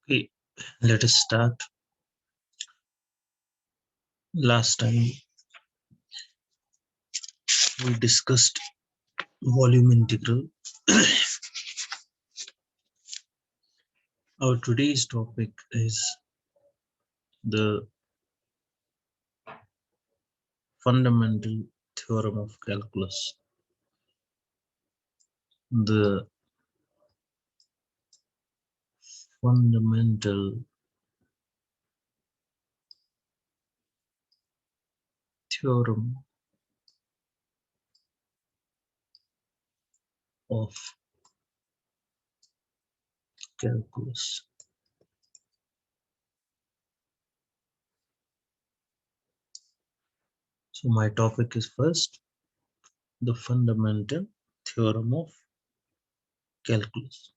Okay, let us start. Last time we discussed volume integral. Our today's topic is the fundamental theorem of calculus. The fundamental theorem of calculus. So my topic is first the fundamental theorem of calculus.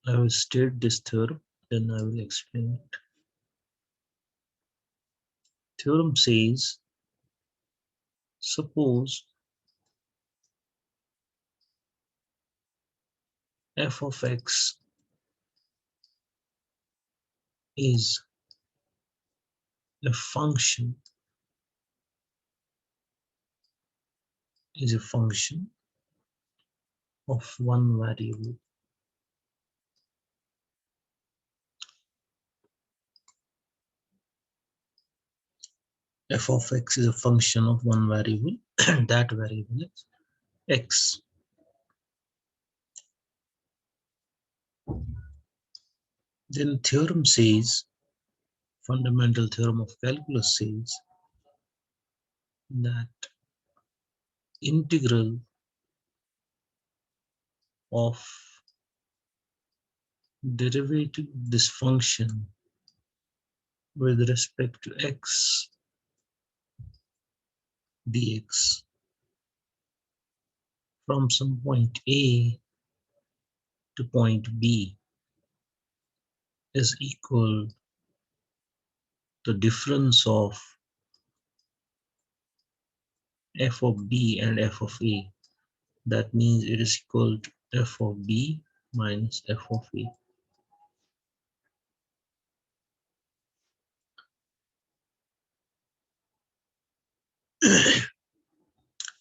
I will state this theorem, then I will explain it. Theorem says, suppose f of x is a function of one variable. F of x is a function of one variable and that variable is x. Then theorem says, fundamental theorem of calculus says that integral of derivative of this function with respect to x dx from some point A to point B is equal to the difference of f of B and f of A. That means it is equal to f of B minus f of A.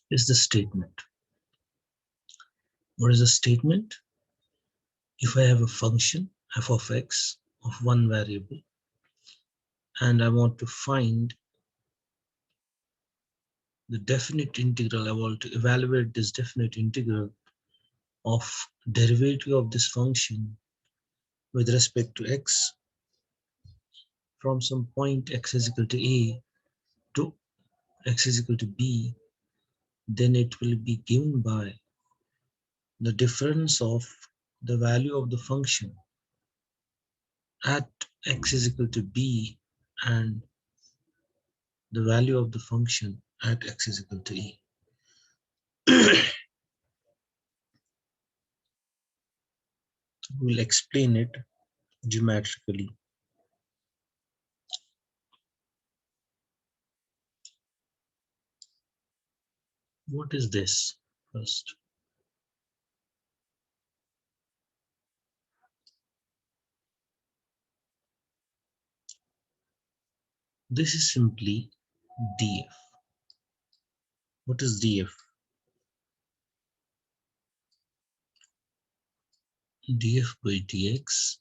Is the statement. What is the statement? If I have a function f of x of one variable and I want to find the definite integral, I want to evaluate this definite integral of derivative of this function with respect to x from some point x is equal to a to x is equal to b, then it will be given by the difference of the value of the function at x is equal to b and the value of the function at x is equal to a. We'll explain it geometrically. What is this first? This is simply df. What is df? Df by dx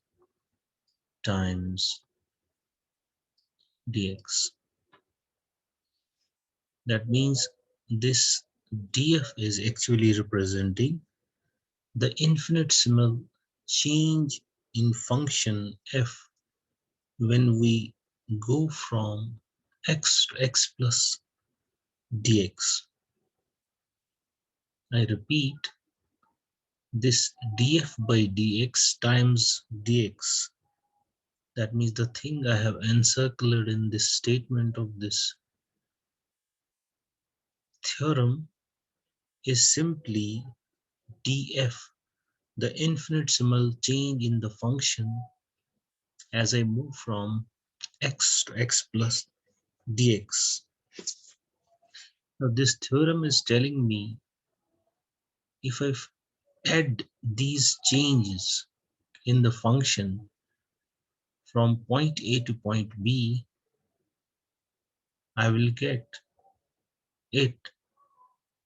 times dx. That means this df is actually representing the infinitesimal change in function f when we go from x to x plus dx. I repeat, this df by dx times dx. That means the thing I have encircled in this statement of this theorem is simply df, the infinitesimal change in the function as I move from x to x plus dx. Now this theorem is telling me if I add these changes in the function from point A to point B, I will get it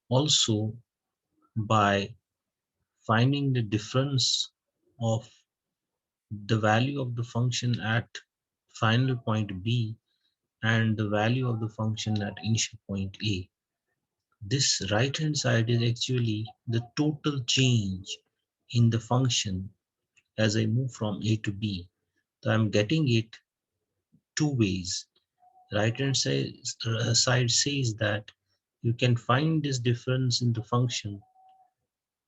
also by finding the difference of the value of the function at final point B and the value of the function at initial point A. This right hand side is actually the total change in the function as I move from A to B. So I'm getting it two ways. Right hand side says that you can find this difference in the function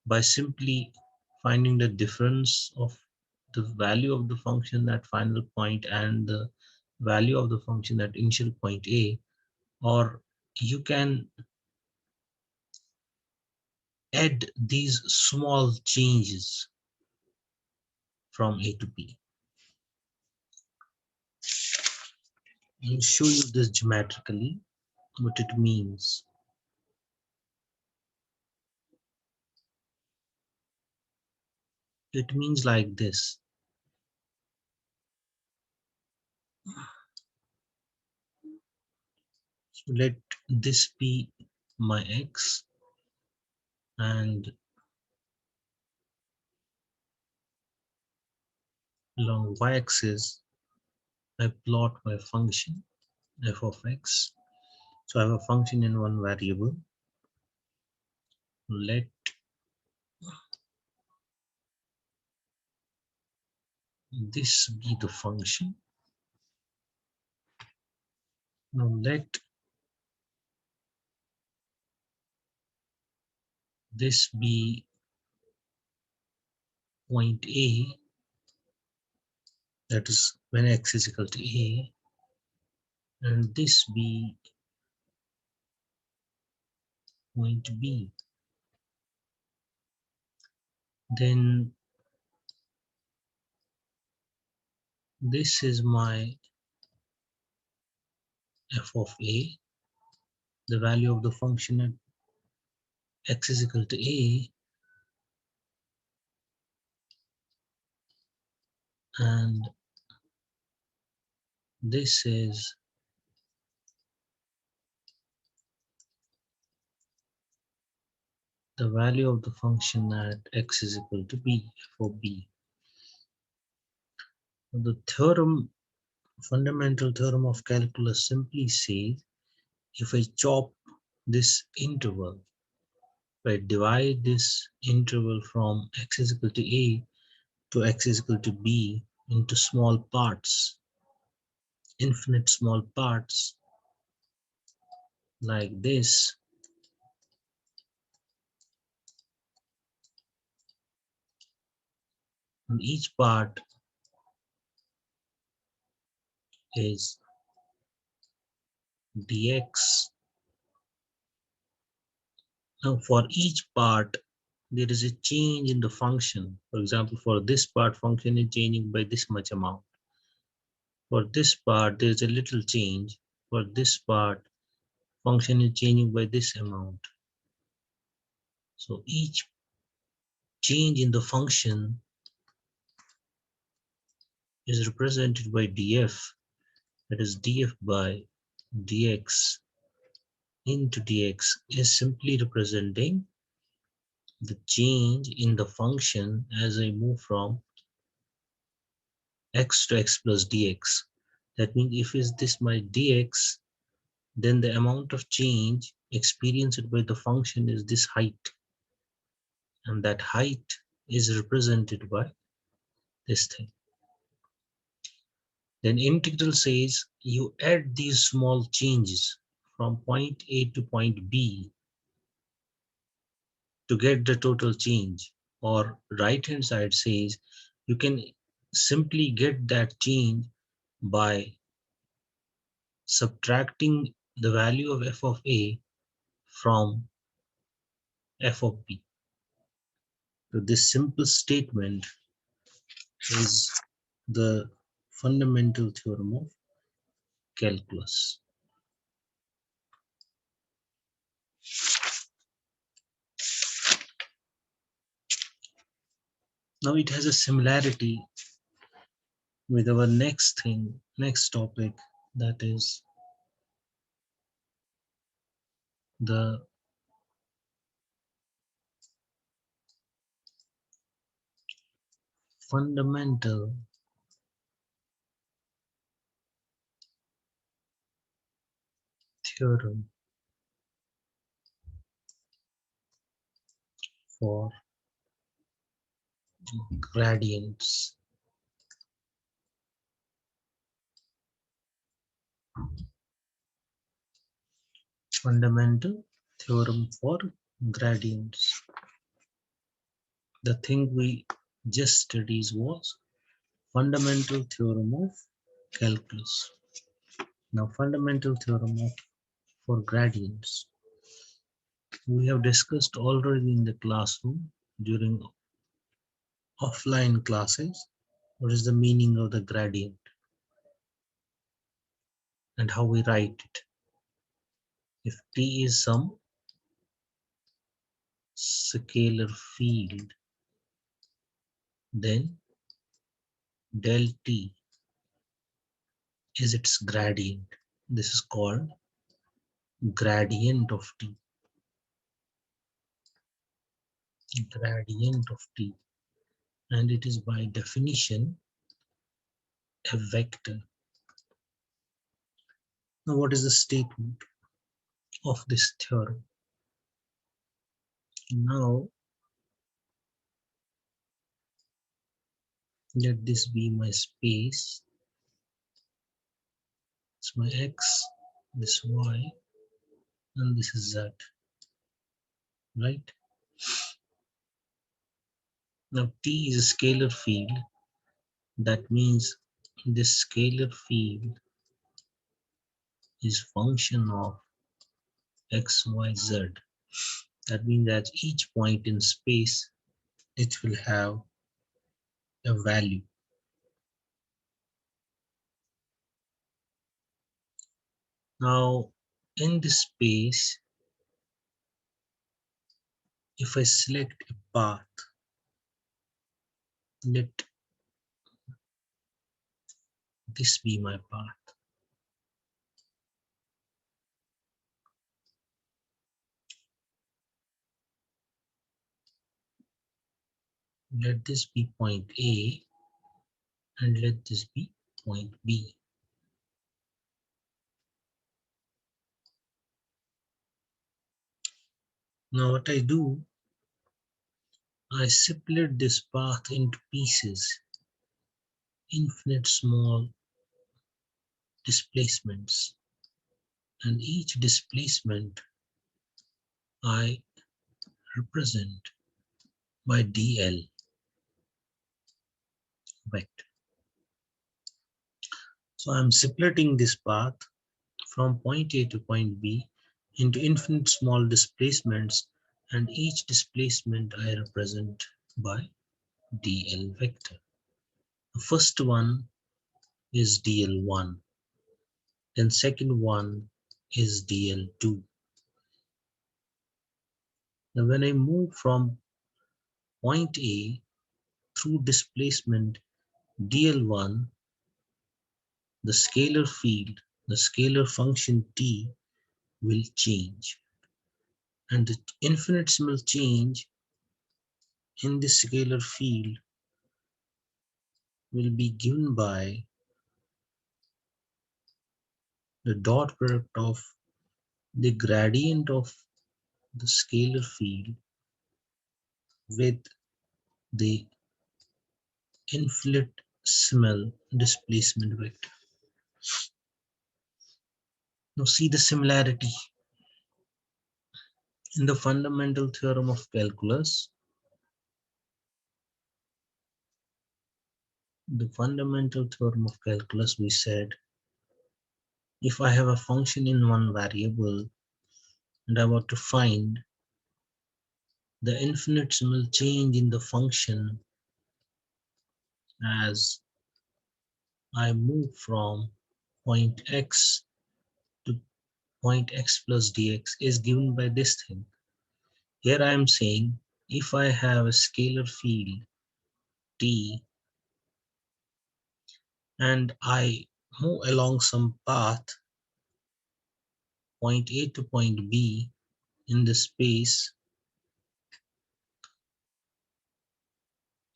by simply finding the difference of the value of the function at final point and the value of the function at initial point A, or you can add these small changes from A to B. I'll show you this geometrically what it means. It means like this. So let this be my x, and along y-axis I plot my function f of x. So I have a function in one variable. Let this be the function. Now let this be point A, that is when x is equal to A, and this be point B. Then this is my f of A, the value of the function at x is equal to A, and this is the value of the function at x is equal to B, f of B. The theorem, fundamental theorem of calculus simply says if I chop this interval, if I divide this interval from x is equal to A to x is equal to B into small parts, infinite small parts like this, and each part is dx. Now for each part there is a change in the function. For example, for this part function is changing by this much amount. For this part there is a little change. For this part function is changing by this amount. So each change in the function is represented by df, that is df by dx into dx is simply representing the change in the function as I move from x to x plus dx. That means if is this my dx, then the amount of change experienced by the function is this height, and that height is represented by this thing. Then integral says you add these small changes from point A to point B to get the total change, or right hand side says you can simply get that change by subtracting the value of f of A from f of B. So this simple statement is the fundamental theorem of calculus. Now it has a similarity with our next topic, that is the fundamental theorem for gradients. Fundamental theorem for gradients. The thing we just studied was fundamental theorem of calculus. Now, fundamental theorem of for gradients. We have discussed already in the classroom during offline classes what is the meaning of the gradient and how we write it. If T is some scalar field, then del T is its gradient. This is called gradient of T. Gradient of T. And it is by definition a vector. Now, what is the statement of this theorem? Now, let this be my space. It's my X, this Y, and this is Z, right? Now, T is a scalar field. That means this scalar field is function of X, Y, Z. That means at each point in space, it will have a value. Now, in this space, if I select a path, let this be my path. Let this be point A and let this be point B. Now what I do, I split this path into pieces, infinite small displacements, and each displacement I represent by dl vector. So I'm splitting this path from point A to point B into infinite small displacements, and each displacement I represent by dl vector. The first one is dl1, then second one is dl2. Now when I move from point A through displacement dl1, the scalar field, the scalar function t will change, and the infinitesimal change in this scalar field will be given by the dot product of the gradient of the scalar field with the infinitesimal displacement vector. Now see the similarity in the fundamental theorem of calculus. The fundamental theorem of calculus, we said, if I have a function in one variable and I want to find the infinitesimal change in the function as I move from point x to point x plus dx, is given by this thing. Here I am saying if I have a scalar field t, and I move along some path, point A to point B in the space,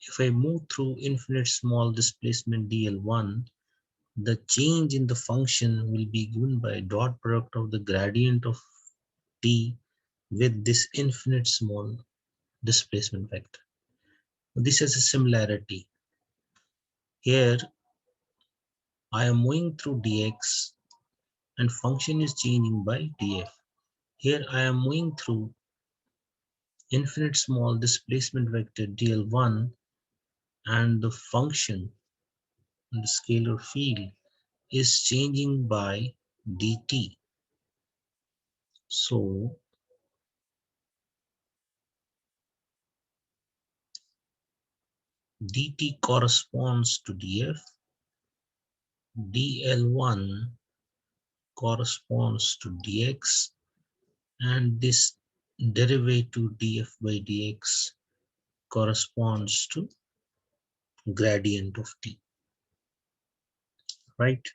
if I move through infinite small displacement dl1, the change in the function will be given by dot product of the gradient of t with this infinite small displacement vector. This has a similarity. Here I am moving through dx and function is changing by df. Here I am moving through infinite small displacement vector dl1 and the function and the scalar field is changing by dt. So dt corresponds to df, dl1 corresponds to dx, and this derivative df by dx corresponds to gradient of t, right?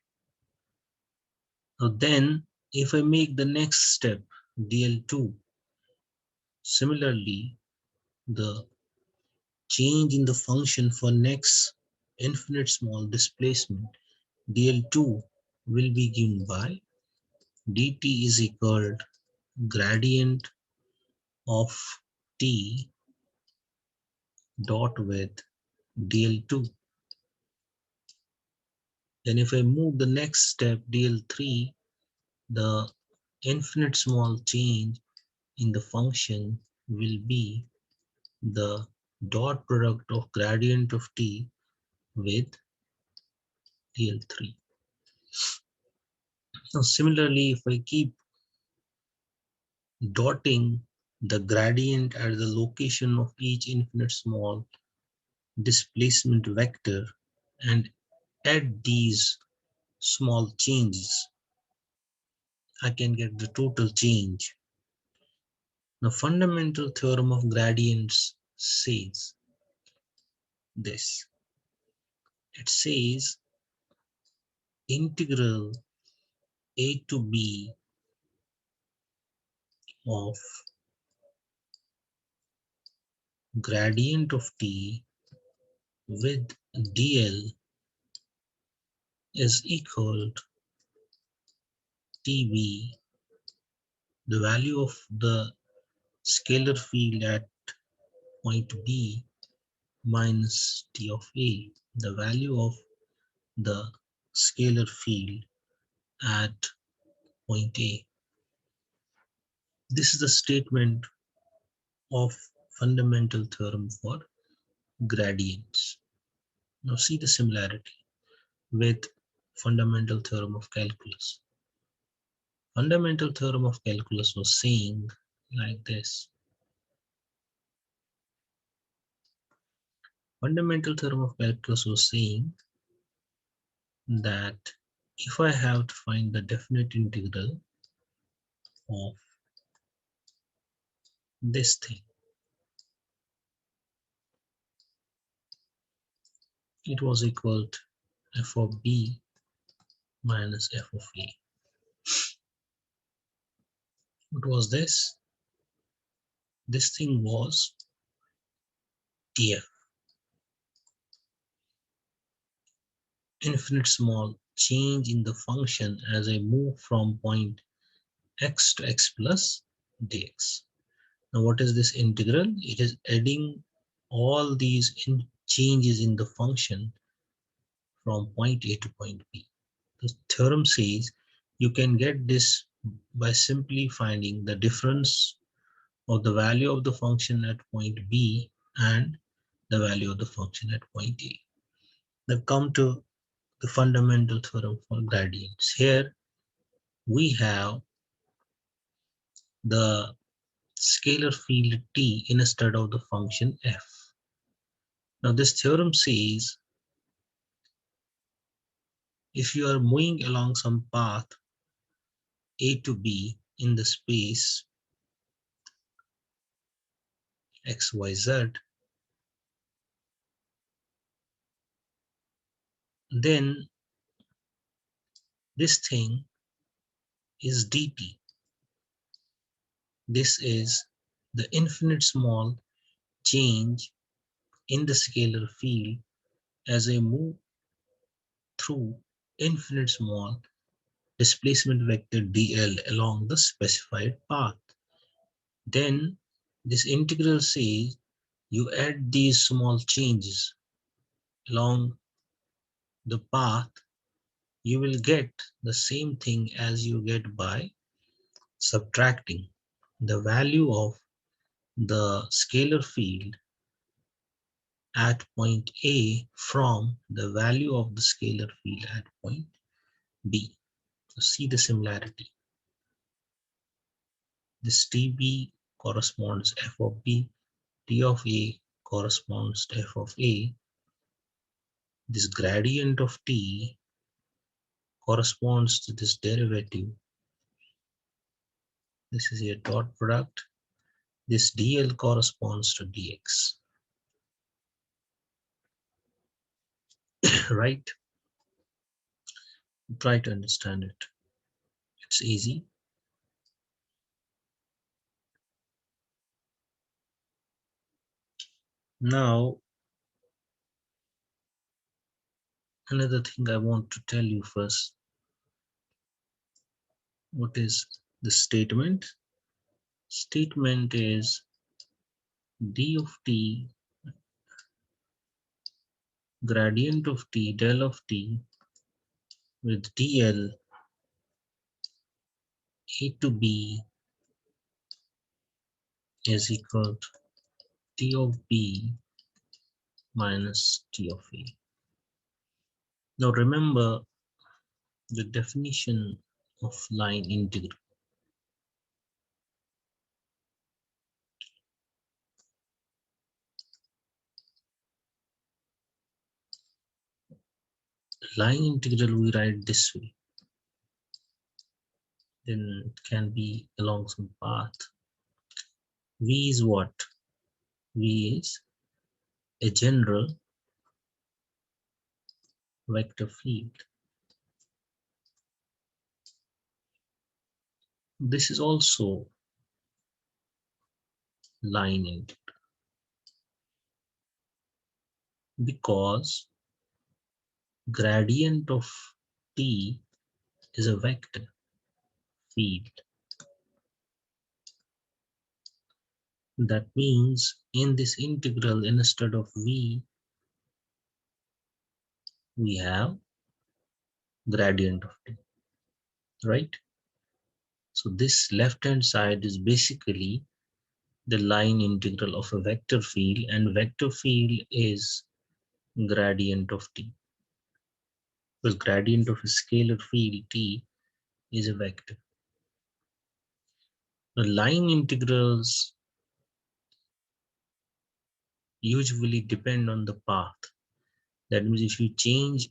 So then if I make the next step dl2, similarly the change in the function for next infinite small displacement dl2 will be given by dt is equal to gradient of t dot with dl2. Then if I move the next step dl3, the infinite small change in the function will be the dot product of gradient of t with dl3. Now similarly, if I keep dotting the gradient at the location of each infinite small displacement vector and add these small changes, I can get the total change. The fundamental theorem of gradients says this. It says integral a to b of gradient of t with dl is equal to tb, the value of the scalar field at point B minus T of A, the value of the scalar field at point A. This is the statement of fundamental theorem for gradients. Now see the similarity with fundamental theorem of calculus. Fundamental theorem of calculus was saying like this. Fundamental theorem of calculus was saying that if I have to find the definite integral of this thing, it was equal to f of b minus f of a. What was this? This thing was df, infinite small change in the function as I move from point x to x plus dx. Now what is this integral? It is adding all these changes in the function from point A to point B. The theorem says you can get this by simply finding the difference of the value of the function at point B and the value of the function at point A. Now come to the fundamental theorem for gradients. Here we have the scalar field t instead of the function f. Now this theorem says if you are moving along some path A to B in the space xyz, then this thing is dt. This is the infinite small change in the scalar field as I move through infinite small displacement vector dl along the specified path. Then this integral says you add these small changes along the path, you will get the same thing as you get by subtracting the value of the scalar field at point A from the value of the scalar field at point B. So see the similarity. This Tb corresponds to f of B, T of A corresponds to f of A. This gradient of T corresponds to this derivative. This is a dot product. This dl corresponds to dx, right? Try to understand it. It's easy. Now, another thing I want to tell you first. What is the statement? Statement is d of t, gradient of t, del of t with dl a to b is equal to t of b minus t of a. Now remember the definition of line integral. Line integral we write this way. Then it can be along some path. V is what? V is a general vector field. This is also line integral because gradient of t is a vector field. That means in this integral, instead of v, we have gradient of t, right? So this left hand side is basically the line integral of a vector field, and vector field is gradient of t, because gradient of a scalar field t is a vector. The line integrals usually depend on the path. That means if you change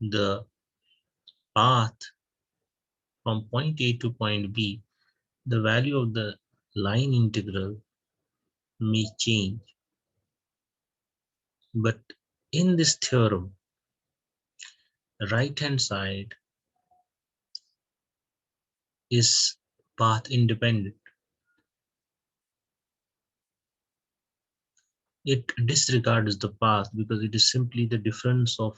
the path from point A to point B, the value of the line integral may change. But in this theorem, the right hand side is path independent. It disregards the path because it is simply the difference of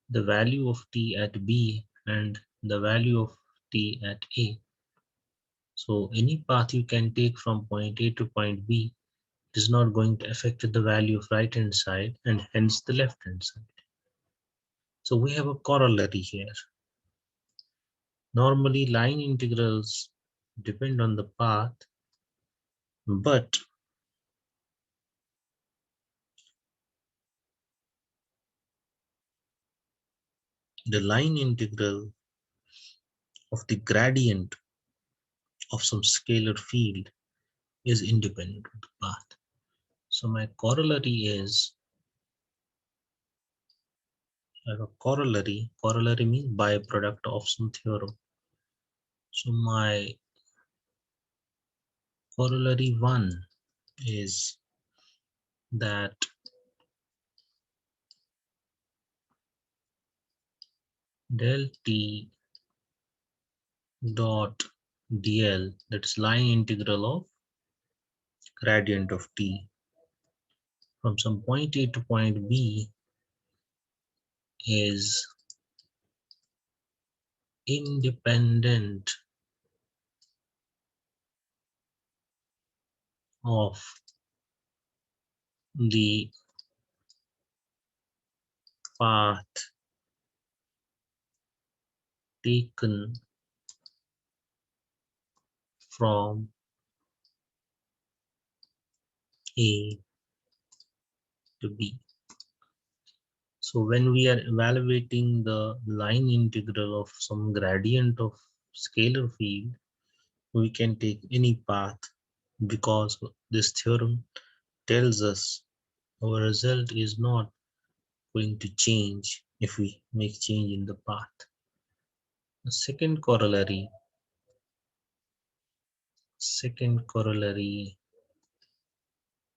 the value of t at B and the value of t at A. So any path you can take from point A to point B is not going to affect the value of right hand side and hence the left hand side. So we have a corollary here. Normally line integrals depend on the path, but the line integral of the gradient of some scalar field is independent of the path. So my corollary is, I have a corollary. Corollary means byproduct of some theorem. So my corollary 1 is that del t dot dl, that is line integral of gradient of t from some point A to point B, is independent of the path taken from A to B. So when we are evaluating the line integral of some gradient of scalar field, we can take any path, because this theorem tells us our result is not going to change if we make change in the path. The second corollary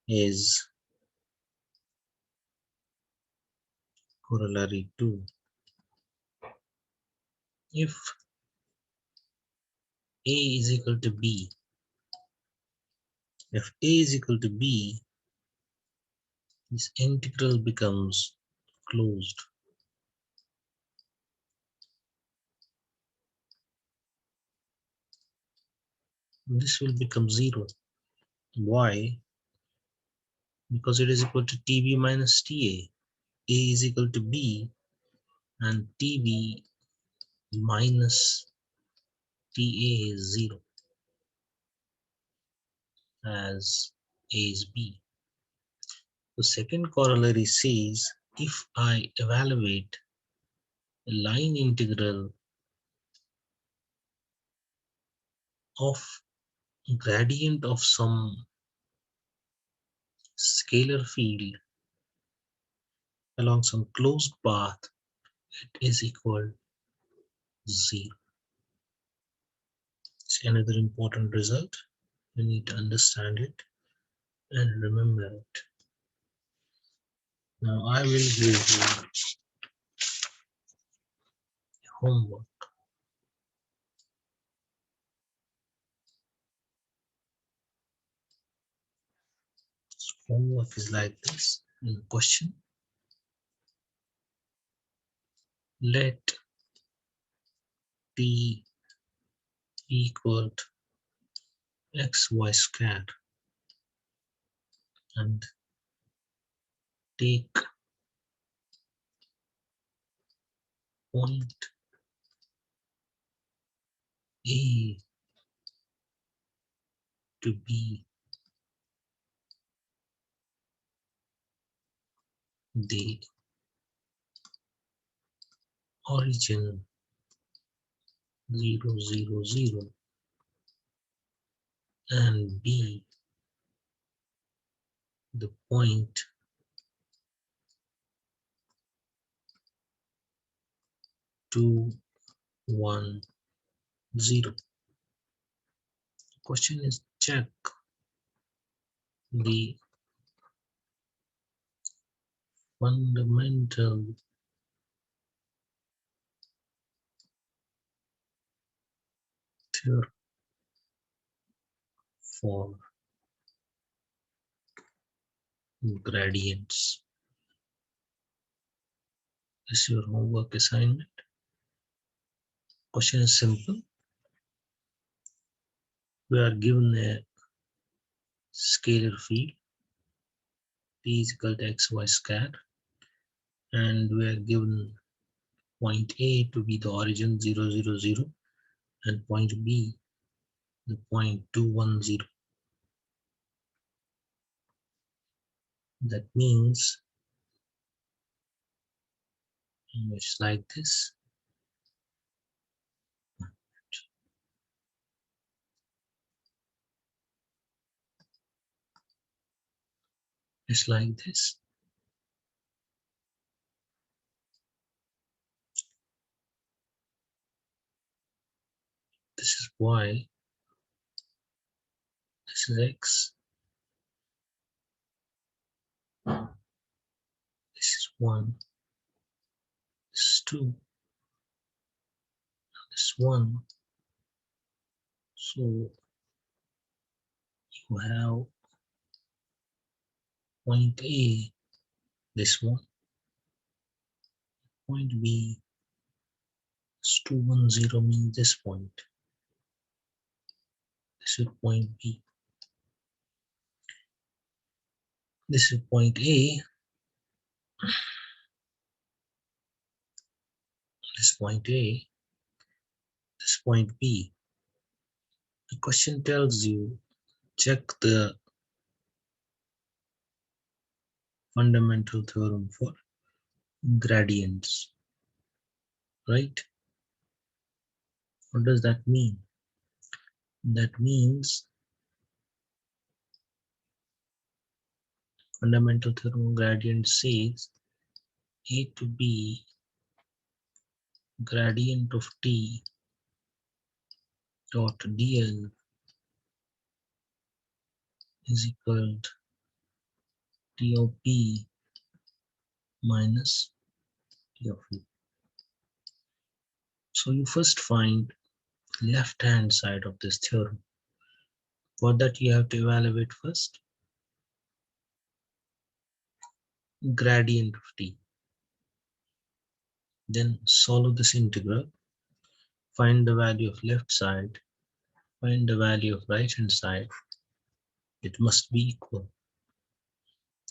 is corollary 2. If A is equal to B, if A is equal to B, this integral becomes closed. This will become 0. Why? Because it is equal to TB minus TA. A is equal to B and TB minus TA is 0, as A is B. The second corollary says if I evaluate a line integral of gradient of some scalar field along some closed path, it is equal to 0. It's another important result. You need to understand it and remember it. Now I will give you homework. Homework is like this. In the question, let t equal to xy squared and take point A to be the origin 0, 0, 0 and B the point 2, 1, 0. The question is check the fundamental theorem for gradients. This is your homework assignment. Question is simple. We are given a scalar field t is equal to xy squared, and we are given point A to be the origin 0, 0, 0 and point B the point 2, 1, 0. That means it's like this. It's like this. This is y, this is x, this is 1, this is 2, this one. So you have point A, this one, point B is 210 means this point. This is point B. This is point A, this point A, this point B. The question tells you check the fundamental theorem for gradients, right? What does that mean? That means fundamental theorem of gradient says A to B gradient of t dot dl is equal to t of b minus t of e. So you first find left hand side of this theorem. For that you have to evaluate first gradient of t. Then solve this integral, find the value of left side, find the value of right hand side. It must be equal.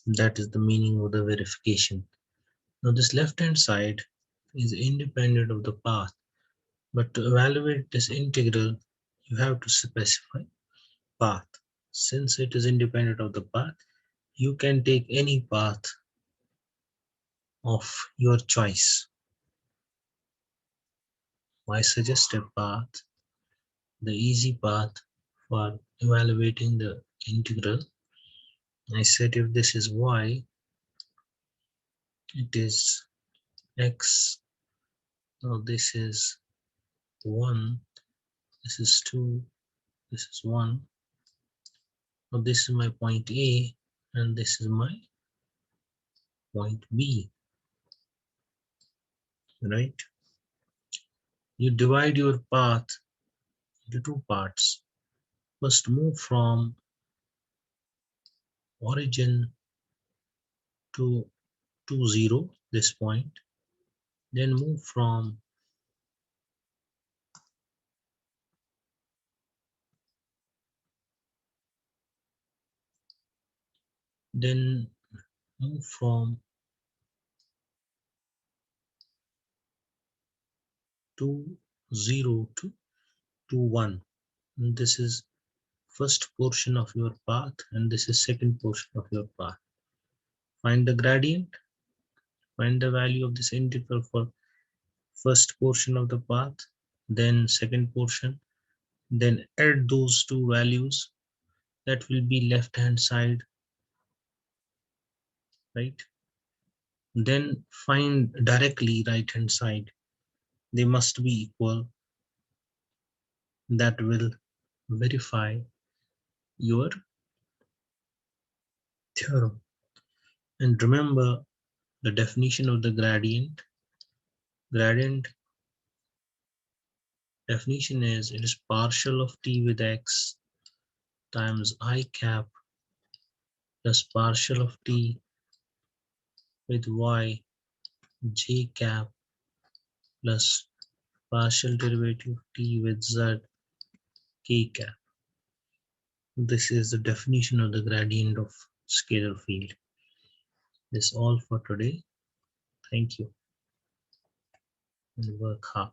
That is the meaning of the verification. Now this left hand side is independent of the path, but to evaluate this integral you have to specify path. Since it is independent of the path, you can take any path of your choice. My suggested path, the easy path for evaluating the integral, I said if this is y, it is x. Now this is 1, this is 2, this is 1. Now this is my point A and this is my point B, right? You divide your path into two parts. First move from origin to 0, this point. Then move from then move from 0 to 1. And this is first portion of your path and this is second portion of your path. Find the gradient, find the value of this integral for first portion of the path, then second portion, then add those two values. That will be left hand side, right? Then find directly right hand side. They must be equal. That will verify your theorem. And remember the definition of the gradient. Gradient definition is it is partial of t with x times I cap plus partial of t with y j cap plus partial derivative of t with z k cap. This is the definition of the gradient of scalar field. This is all for today. Thank you and work hard.